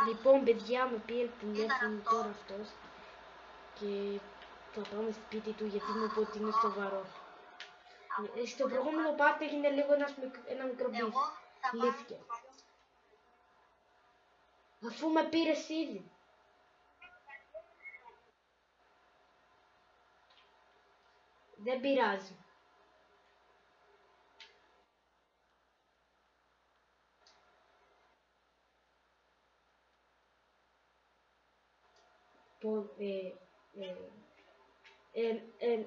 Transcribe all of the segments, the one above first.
Λοιπόν, παιδιά, με πήρε τηλέφωνο τώρα αυτός και θα πάμε σπίτι του γιατί μου είπε ότι είναι στο βαρό. Στο προηγούμενο πάρτι έγινε λίγο ένα μικρό μπιφ. Λύθηκε. Αφού με πήρες ήδη. Δεν πειράζει.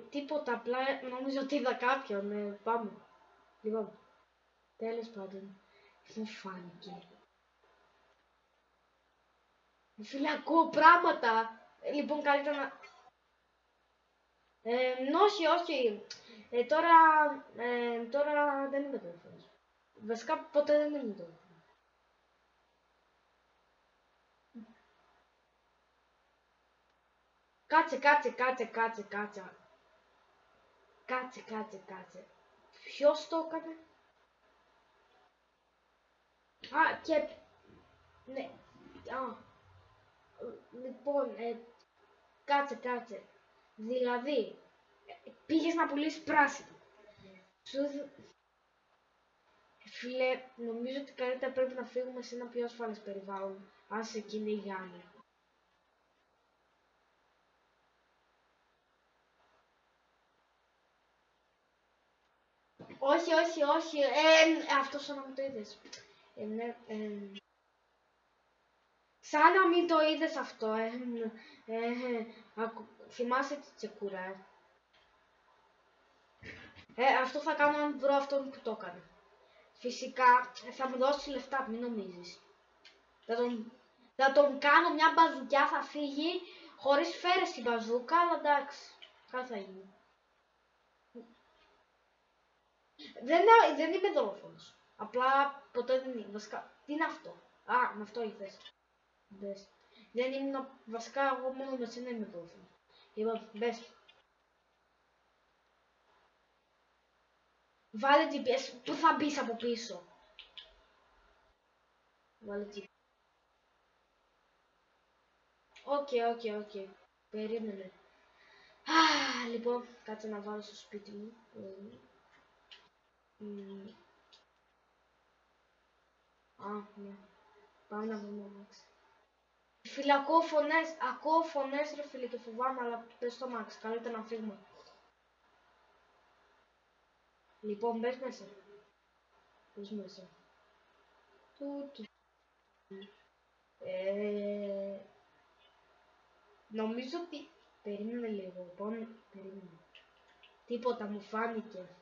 Τίποτα, απλά νόμιζα ότι είδα κάποιον. Πάμε. Λοιπόν, τέλος πάντων, μου φάνηκε. Φίλε, ακούω πράγματα. Λοιπόν, καλύτερα να... όχι. Τώρα δεν είμαι τηλέφωνος. Βασικά ποτέ δεν είμαι τηλέφωνος. Κάτσε. Ποιος το έκανε? Ναι. Λοιπόν, κάτσε. Δηλαδή, πήγες να πουλήσεις πράσινο. Φίλε, νομίζω ότι καλύτερα πρέπει να φύγουμε σε ένα πιο ασφαλές περιβάλλον. Άσε εκείνη η Γιάννη. Όχι. Αυτό σαν να μην το είδες. Σαν να μην το είδες αυτό. Θυμάσαι τη τσεκούρα. Αυτό θα κάνω αν βρω αυτόν που το έκανε. Φυσικά θα μου δώσει λεφτά, μην νομίζεις. Θα τον κάνω μια μπαζουκιά, θα φύγει χωρίς φέρε στην μπαζούκα, αλλά εντάξει. Κάτι θα γίνει. Δεν είμαι δολοφόνος. Απλά ποτέ δεν είμαι. Βασικά, τι είναι αυτό? Με αυτό ήρθες. Μπες. Δεν ήμουν, βασικά εγώ μόνο με σένα είμαι δολοφόνος. Λοιπόν, μπες. Βάλε GPS, πού θα μπεις από πίσω? Βάλε GPS. Οκ. Περίμενε. Λοιπόν, κάτσε να βάλω στο σπίτι μου. Ναι. Πάμε να βρούμε Max. Φίλε, ακούω φωνές ρε φίλε και φοβάμαι, αλλά πες στο Max, καλύτερα να φύγουμε. Λοιπόν, μπες μέσα. Νομίζω ότι... Περίμενε λίγο, περίμενε. Τίποτα, μου φάνηκε.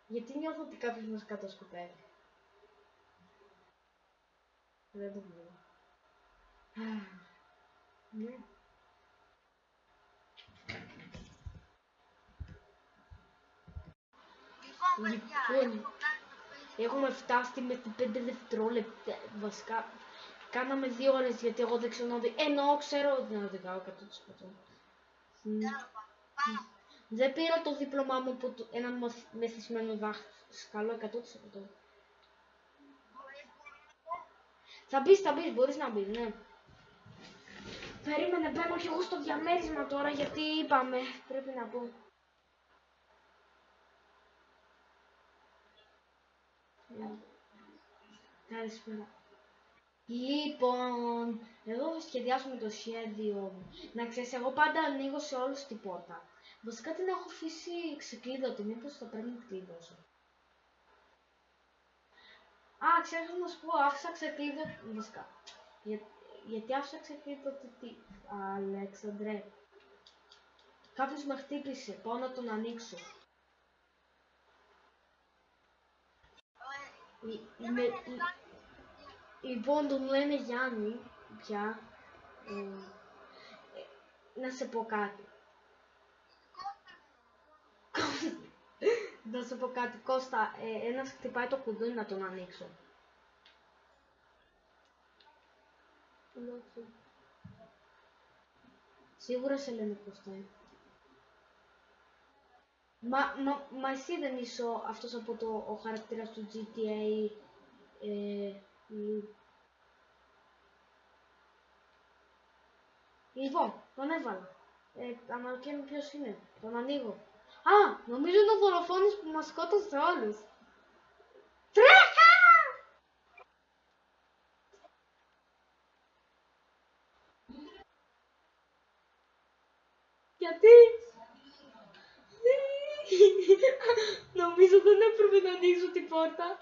Γιατί νιώθω ότι κάποιος μας κατασκοπεύει? Δεν το βλέπω. Ναι. Λοιπόν, έχουμε φτάσει με 5 δευτερόλεπτα. Βασικά, κάναμε 2 ώρες γιατί εγώ δεν ξέρω να δει. Ξέρω ότι να οδηγάω 100%. Δεν πήρα το δίπλωμά μου από ένα μεθυσμένο δάσκαλο 100%. Θα μπεις, μπορείς να μπεις, ναι. Περίμενε, μπαίνω κι εγώ στο διαμέρισμα τώρα γιατί είπαμε, πρέπει να πω. Καλησπέρα. Λοιπόν, εδώ θα σχεδιάσουμε το σχέδιο μου. Να ξέρεις, εγώ πάντα ανοίγω σε όλους την πόρτα. Βασικά την έχω αφήσει ξεκλείδωτη, μήπως θα πρέπει να την κλειδώσω. Ξέρεις να σου πω, άφησα ξεκλείδωτη, βασικά. Γιατί άφησα ξεκλείδωτη τι, Αλέξανδρε. Κάποιος με χτύπησε, πάω να τον ανοίξω. Λοιπόν, τον λένε Γιάννη, πια. Να σε πω κάτι. Να σε πω κάτι, Κώστα, ένας χτυπάει το κουδούνι να τον ανοίξω. Σίγουρα σε λένε Κώστα. Μα εσύ δεν είσαι αυτός από ο χαρακτήρας του GTA Λοιπόν, τον έβαλα. Αναρωτιέμαι ποιος είναι. Τον ανοίγω. Α, νομίζω είναι ο δολοφόνος που μας σκότωσε όλους. Τρέχα! Γιατί? Νομίζω δεν έπρεπε να ανοίξω την πόρτα.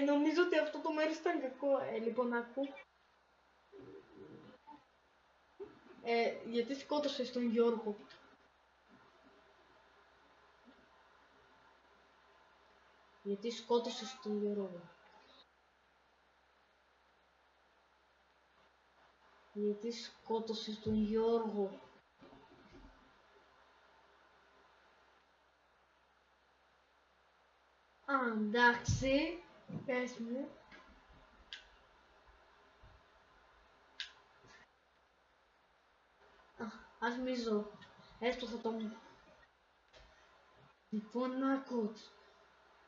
Νομίζω ότι αυτό το μέρος ήταν κακό. Λοιπόν, ακού. Γιατί σκότωσες τον Γιώργο. Γιατί σκότωσες τον Γιώργο. Γιατί σκότωσες τον Γιώργο. Α, εντάξει. Πες μου. Ας μη ζω. Έστω θα το... Λοιπόν, να ακούς.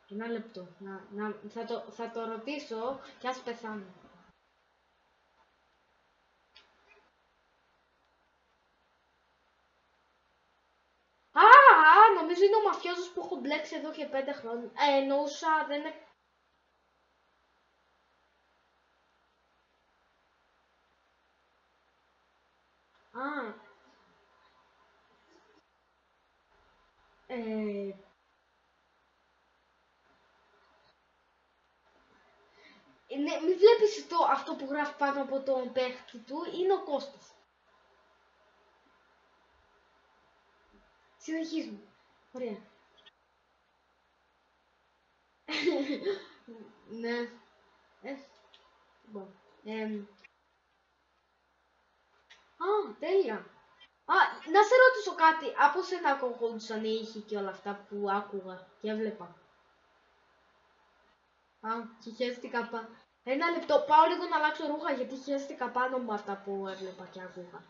Ένα λεπτό. Θα το ρωτήσω κι ας πεθάνω. Νομίζω είναι ο μαφιόζος που έχω μπλέξει εδώ και 5 χρόνια. Εννοούσα, δεν είναι... Ναι, μη βλέπεις αυτό που γράφει πάνω από τον παίχτη του, είναι ο Κώστας. Συνεχίζουμε. Ωραία. Ναι. Λοιπόν. Τέλεια. Να σε ρωτήσω κάτι. Από σένα ακολουθούσαν οι ήχοι και όλα αυτά που άκουγα και έβλεπα. Και χαίστηκα πάνω. Ένα λεπτό, πάω λίγο να αλλάξω ρούχα γιατί χαίστηκα πάνω με αυτά που έβλεπα και άκουγα.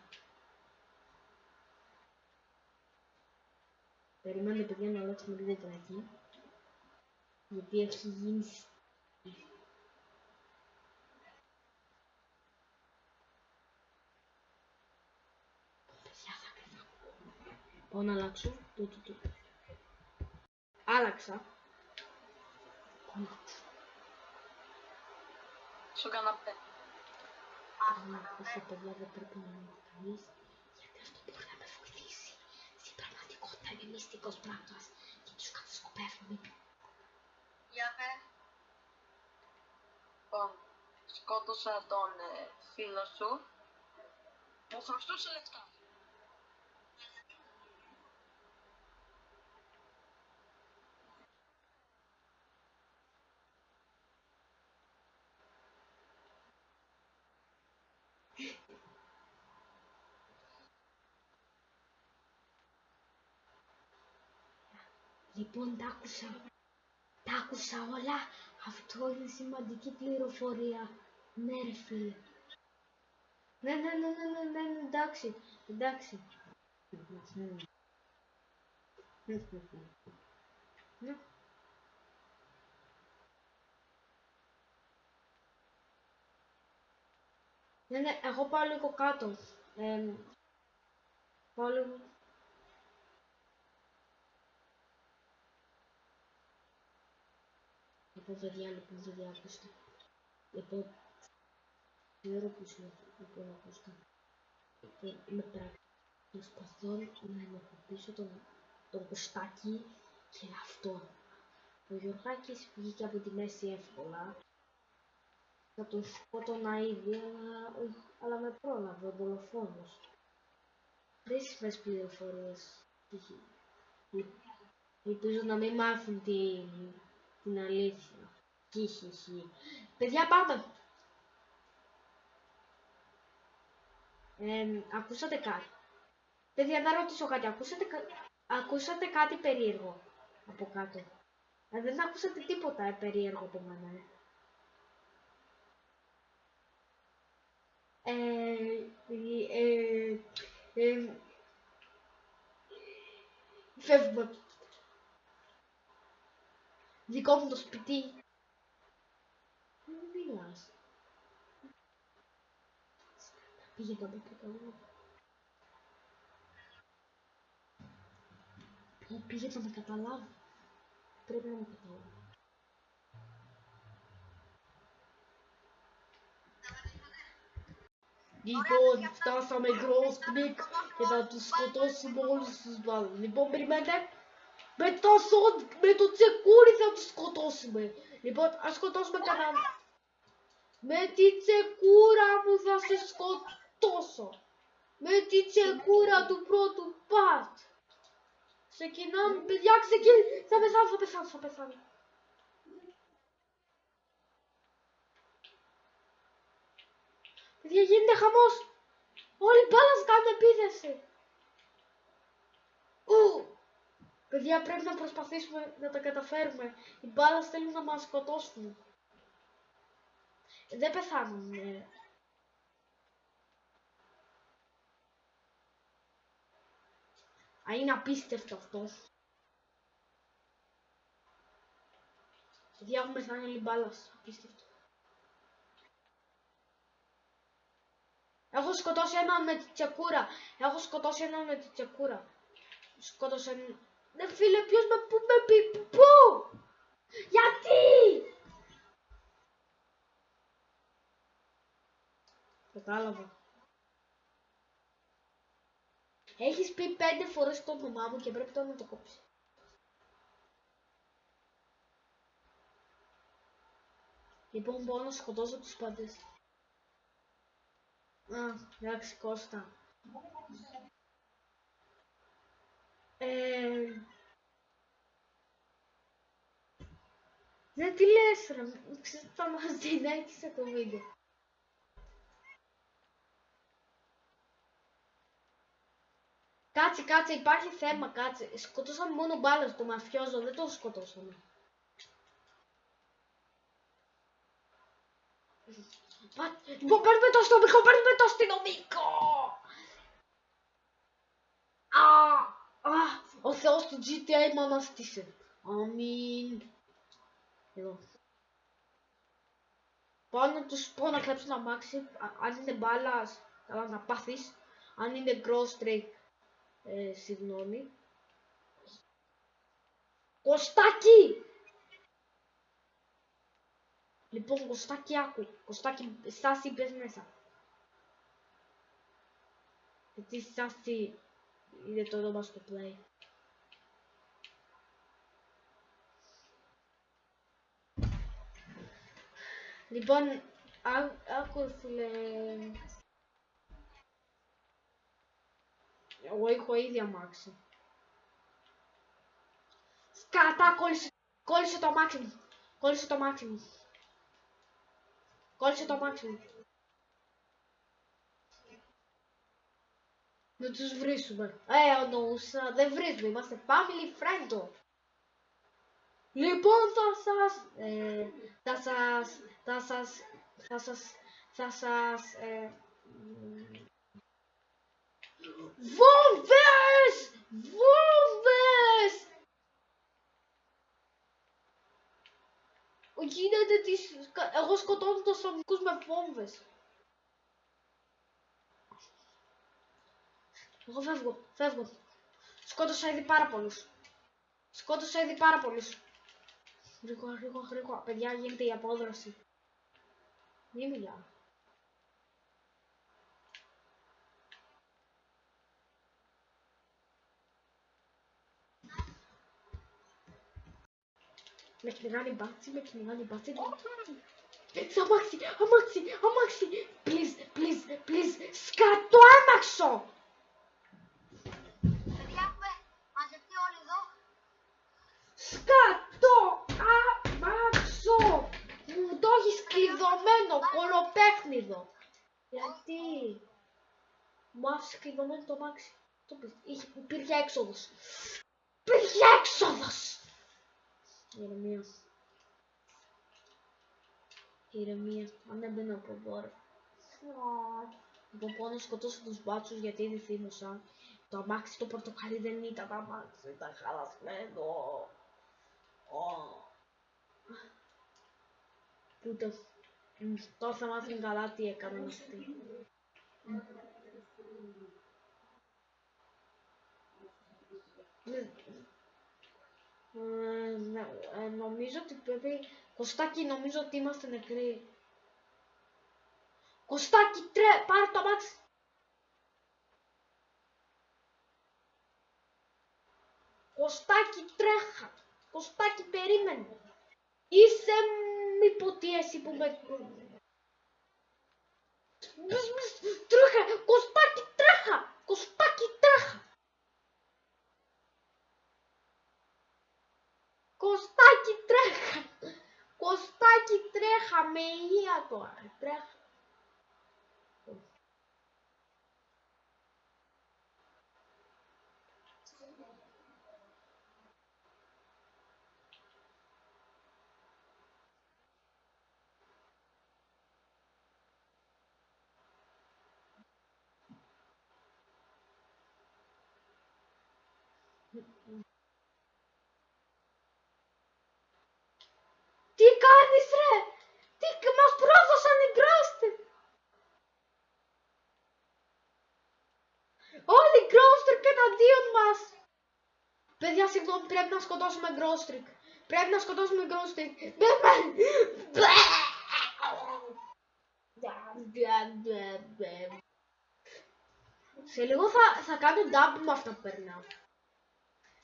Περιμένετε παιδιά να αλλάξουμε λίγο βράκι. Γιατί έχει γίνει... Πάω να αλλάξω. Άλλαξα. Στο καναπέ. Όσο παιδιά δεν πρέπει να είναι κανείς, γιατί αυτό μπορεί να με βοηθήσει. Στην πραγματικότητα είμαι μυστικός πράκτορας και τους κατασκοπεύουμε. Για πε. Λοιπόν, σκότωσα τον φίλο σου. Μου χρωστούσε λεφτά. Λοιπόν, τα άκουσα όλα. Αυτό είναι σημαντική πληροφορία. Ναι ρε φίλε. Ναι, εντάξει. Ναι, εγώ πάω λίγο κάτω. Πάω λίγο... Λοιπόν, δεν άκουσα. Λοιπόν, τι ώρα που σου λοιπόν άκουσα. Είμαι πράκτης. Προσπαθώ να ενοχοποιήσω τον Κωστάκη και αυτό. Ο Γιωργάκης βγήκε από τη μέση εύκολα. Θα τον σκότωνα ήδη, αλλά με πρόλαβε ο δολοφόνος. Χρήσιμες πληροφορίες. Ελπίζω να μην μάθουν την αλήθεια. Χιχιχι. Παιδιά, πάμε! Ακούσατε κάτι. Παιδιά, να ρωτήσω κάτι. Ακούσατε κάτι περίεργο από κάτω. Δεν ακούσατε τίποτα περίεργο από μένα. Φεύγουμε. Δικό μου το σπίτι. Πήγε να με καταλάβει. Πήγε να με καταλάβει. Πρέπει να με καταλάβει. Λοιπόν, φτάσαμε Γκρόστνικ και θα τους σκοτώσουμε όλους τους μπάλους. Λοιπόν, περιμένετε. Με το τσεκούρι θα τους σκοτώσουμε. Λοιπόν, ας σκοτώσουμε κανέναν. Με τη τσεκούρα μου θα σε σκοτώσω. Με τη τσεκούρα του πρώτου part. Ξεκινάμε, παιδιά, θα πεθάνω. Παιδιά, γίνεται χαμός. Όλοι μπάλας κάνουν επίθεση. Παιδιά, πρέπει να προσπαθήσουμε να τα καταφέρουμε. Οι μπάλας θέλουν να μας σκοτώσουν. Δεν πεθάνουν. Είναι απίστευτο αυτό. Παιδιά, έχουμε πεθάνει όλοι μπάλας. Απίστευτο. Έχω σκοτώσει έναν με τη τσεκούρα. Σκότωσε έναν. Ναι, φίλε, ποιος πού με πει, πού! Γιατί! Κατάλαβα. Έχεις πει 5 φορές το όνομά μου και πρέπει τώρα να το κόψει. Λοιπόν, μπορώ να σκοτώσω τους πάντες. Εντάξει, Κώστα. Δεν τι λες ρε, θα μας δινέξεις το βίντεο. Κάτσε, υπάρχει θέμα, κάτσε. Σκοτώσαμε μόνο μπάλας, το μαφιόζο, δεν το σκοτώσαμε. Λοιπόν, παίρνουμε το αστυνομικό! Ο Θεός του GTA με αναστήσε. Αμήν. Εδώ. Πάω να τους πω να κλέψουν ένα αμάξι. Αν είναι μπάλας, καλά να πάθεις. Αν είναι Ghoststreak, συγγνώμη. Κωστάκι! Λοιπόν, Κωστάκι, άκου. Κωστάκι, Στάση, μπες μέσα. Γιατί Στάση είναι το όνομα στο play. Λοιπόν, άκου φίλε. Εγώ έχω ήδη αμάξι. Σκατά, κόλλησε το αμάξι μου. Κόλλησε το αμάξι μου. Να τους βρίσουμε. Εννοούσα, δεν βρίζουμε, είμαστε family friend. Λοιπόν, Βόμβες! Γίνεται εγώ σκοτώνω τους αστυνομικούς με βόμβες. Εγώ φεύγω. Σκότωσα ήδη πάρα πολλούς. Γρήγορα. Παιδιά, γίνεται η απόδραση. Μη μιλάω. Με κυνηγάνε μπάτσι. Αμάξι. Please. Σκατό άμαξο. Παιδιά, μαζευτεί όλοι εδώ. Σκατό άμαξο. Μου το έχεις κλειδωμένο, κολοπέχνιδο. Γιατί μου άφησε κλειδωμένο το αμάξι. Υπήρχε έξοδος. Ηρεμία. Αν δεν μπαίνω από εδώ ρε. Λοιπόν, πάω να σκοτώσω τους μπάτσους γιατί είναι θύμωσα. Το αμάξι το πορτοκαλί δεν ήταν αμάξι, ήταν χαλασμένο. Πούτε. Τώρα θα μάθουν καλά τι έκαναν αυτοί. Νομίζω ότι πρέπει... Κωστάκι, νομίζω ότι είμαστε νεκροί. Κωστάκι, πάρε το μάτι. Κωστάκι, τρέχα. Κωστάκι, περίμενε. Είσαι μήποτε εσύ που με... Τρέχα, Κωστάκι, τρέχα. Κωστάκι, τρέχα. Κωστάκι, τρέχα. Κωστάκι, τρέχα με υγεία τώρα. Τρέχα. Τι κάνεις ρε! Τι μας πρόδωσαν οι Γκρόστρικ! Όλοι οι Γκρόστρικ εναντίον μας! Παιδιά, συγγνώμη, πρέπει να σκοτώσουμε Γκρόστρικ. Πρέπει να σκοτώσουμε Γκρόστρικ. Σε λίγο θα κάνω dub με αυτά που περνάω.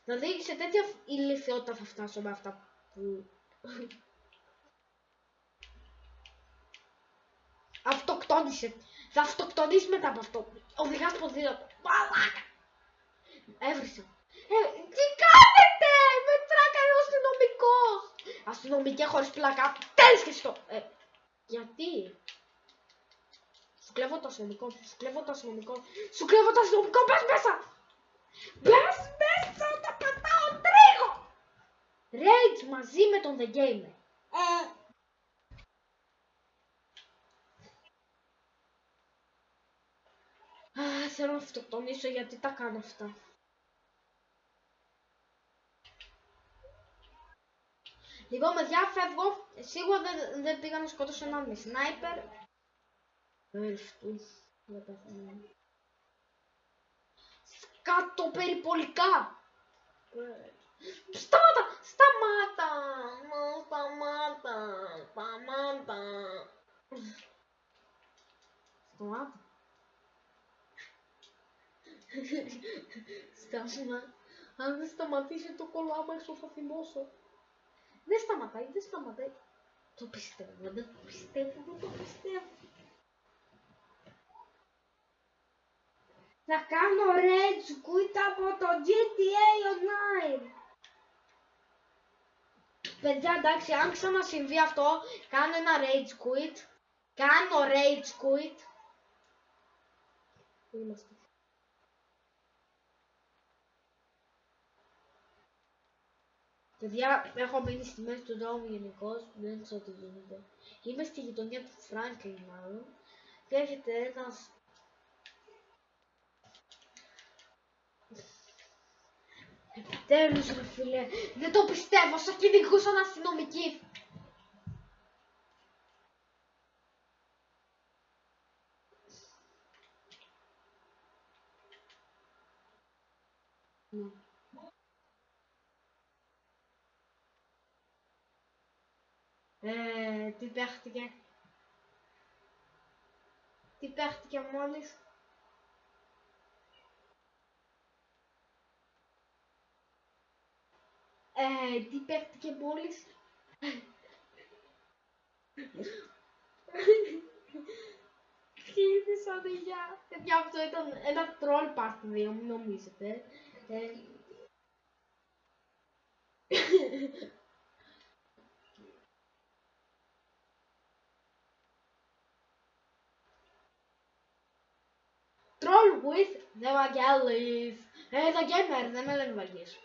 Δηλαδή σε τέτοια ηλικιότητα θα φτάσω με αυτά που... Αυτοκτόνησε. Θα αυτοκτονήσει μετά από αυτό. Οδηγάς ποδήλατο. Μαλάκα. Έβρισα. Τι κάνετε! Με τράκανε ο αστυνομικός. Αστυνομικέ χωρίς πλάκα. Τέλεις και στο. Γιατί? Σου κλέβω το αστυνομικό. Σου κλέβω το αστυνομικό. Σου κλέβω το αστυνομικό. Πες μέσα. Πες μέσα όταν πατάω τρίγο. Rage μαζί με τον The Gamer. Θέλω να αυτοκτονήσω γιατί τα κάνω αυτά. Λοιπόν, παιδιά, φεύγω. Σίγουρα δεν πήγα να σκότωσω έναν με σνάιπερ. Δεν πέθανε. Σκάτω περιπολικά. Σταμάτα! Σταμάτα! Σταμάτα! Σταμάτα! Σταμάτα! Σταμάτα! Αν δεν σταματήσει το κολλάμα έξω θα θυμώσω. Δεν σταματάει, δεν σταματάει. Το πιστεύω, δεν το πιστεύω, δεν το πιστεύω. Θα κάνω rage quit από το GTA Online. Παιδιά, εντάξει, αν ξανασυμβεί αυτό, κάνω ένα rage quit. Κάνω rage quit. Πού είμαστε? Παιδιά, έχω μείνει στη μέση του δρόμου γενικώς, δεν ξέρω τι γίνεται. Είμαι στη γειτονιά του Franklin μάλλον. Και έρχεται ένας... Επιτέλους ρε φίλε, δεν το πιστεύω, σε κυνηγούσαν αστυνομικοί. Τι παίχτηκε? Τι παίχτηκε μόλις? Τι παίχτηκε μόλις? Χύθησαν για... Παιδιά, αυτό ήταν ένα troll part 2, μην νομίζετε. Troll with the Vangelis. The Gamer, δεν με λένε Βαγγές.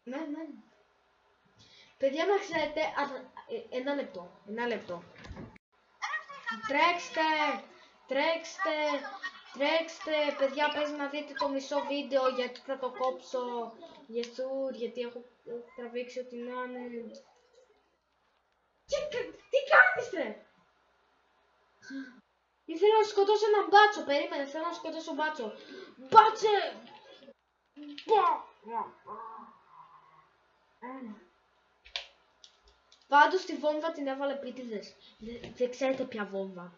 Ναι. Παιδιά, να ξέρετε, ένα λεπτό. Τρέξτε, παιδιά, παίζει να δείτε το μισό βίντεο γιατί θα το κόψω. Γιατί έχω τραβήξει ό,τι να είναι. Τι κάνεις ρε? Ήθελα να σκοτώσω έναν μπάτσο, περίμενε, θέλω να σκοτώσω μπάτσο. Μπάτσε! Πάντως τη βόμβα την έβαλε επίτηδες. Δεν ξέρετε ποια βόμβα.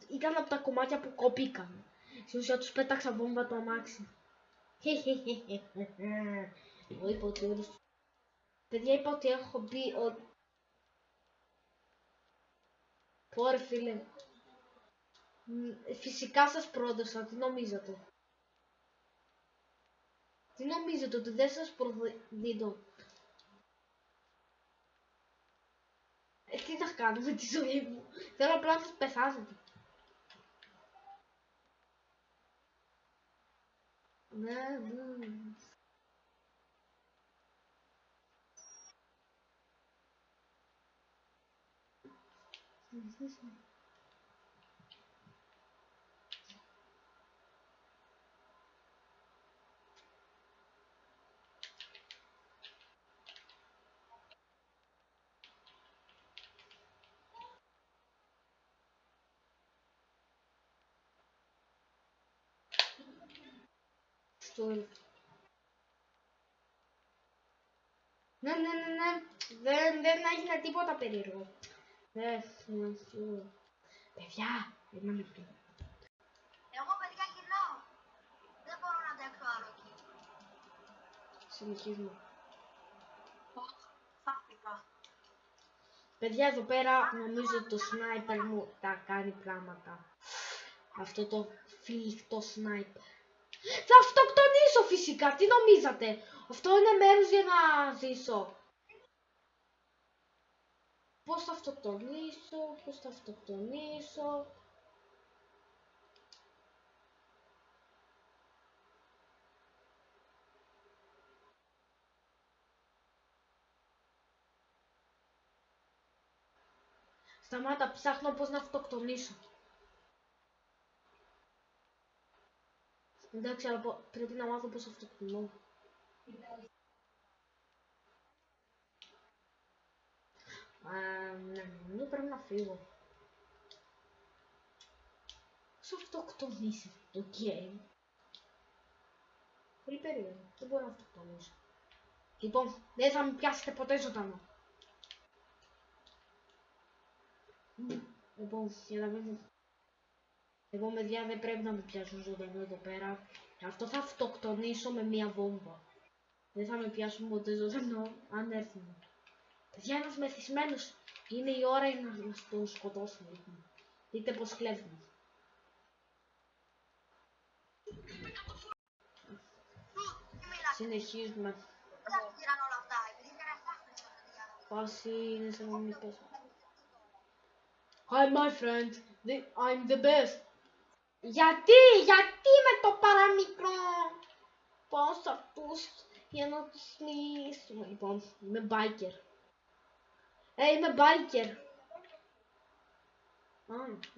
Ήταν από τα κομμάτια που κόπηκαν. Στην ουσία τους πέταξα βόμβα το αμάξι. Εγώ είπα ότι όλους... Παιδιά, είπα ότι έχω μπει ότι... Πόρε φίλε. Φυσικά σας πρόδωσα, τι νομίζατε. Τι νομίζετε, ότι δεν σας προδίδω. Τι θα κάνω με τη ζωή μου. Θέλω απλά να σας πεθάσετε. Ναι. Ναι. Δεν έγινε τίποτα περίεργο. Παιδιά, δεν με πει. Εγώ παιδιά γυρνάω. Δεν μπορώ να αντέξω άλλο εκεί. Συνεχίζουμε. Φάχτηκα. Παιδιά, εδώ πέρα νομίζω το σνάιπερ μου τα κάνει πράγματα. Αυτό το φυλιχτό σνάιπερ. Θα αυτοκτονήσω φυσικά, τι νομίζατε. Αυτό είναι μέρος για να ζήσω. Πώς θα αυτοκτονήσω. Σταμάτα, ψάχνω πώς να αυτοκτονήσω. Εντάξει, αλλά πρέπει να μάθω πώς αυτοκτονώ. Ναι, πρέπει να φύγω. Πώς αυτοκτονήσει το game. Πολύ περίεργο, δεν μπορώ να αυτοκτονήσω. Λοιπόν, δεν θα με πιάσετε ποτέ ζωντανό. Λοιπόν, εγώ παιδιά δεν πρέπει να με πιάσουν ζωντανό εδώ πέρα. Γι' αυτό θα αυτοκτονήσω με μία βόμβα. Δεν θα με πιάσουν ποτέ ζωντανό, αν έρθουν. Παιδιά, ένας μεθυσμένος. Είναι η ώρα να τον σκοτώσουμε. Δείτε πως κλέβουμε. Συνεχίζουμε. Γίνανε όλα αυτά. Επειδή ήταν φάχτηκα, παιδιά. Πάση είναι σαν να μην πες. Hi my friend, I'm the best. Γιατί με το παραμικρό. Πάω σε αυτούς για να τους μιλήσουμε. Λοιπόν, είμαι biker. Είμαι biker.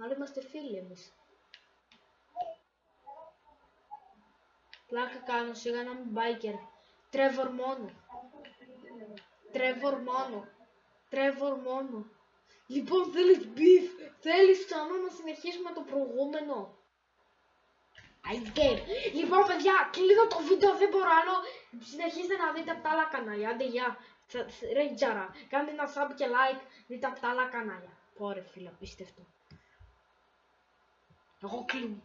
Άρα είμαστε φίλοι εμείς. Πλάκα κάνω, σιγά να είμαι biker. Trevor μόνο. Λοιπόν, θέλεις beef, θέλεις ξανά να συνεχίσουμε το προηγούμενο. Λοιπόν, παιδιά, κλείνω το βίντεο, δεν μπορώ άλλο. Συνεχίστε να δείτε από τα άλλα κανάλια. Άντε, γεια. Ρε τζάρα, κάντε ένα sub και like, δείτε από τα άλλα κανάλια. Ωραία φίλε, απίστευτο. Εγώ κλείνω.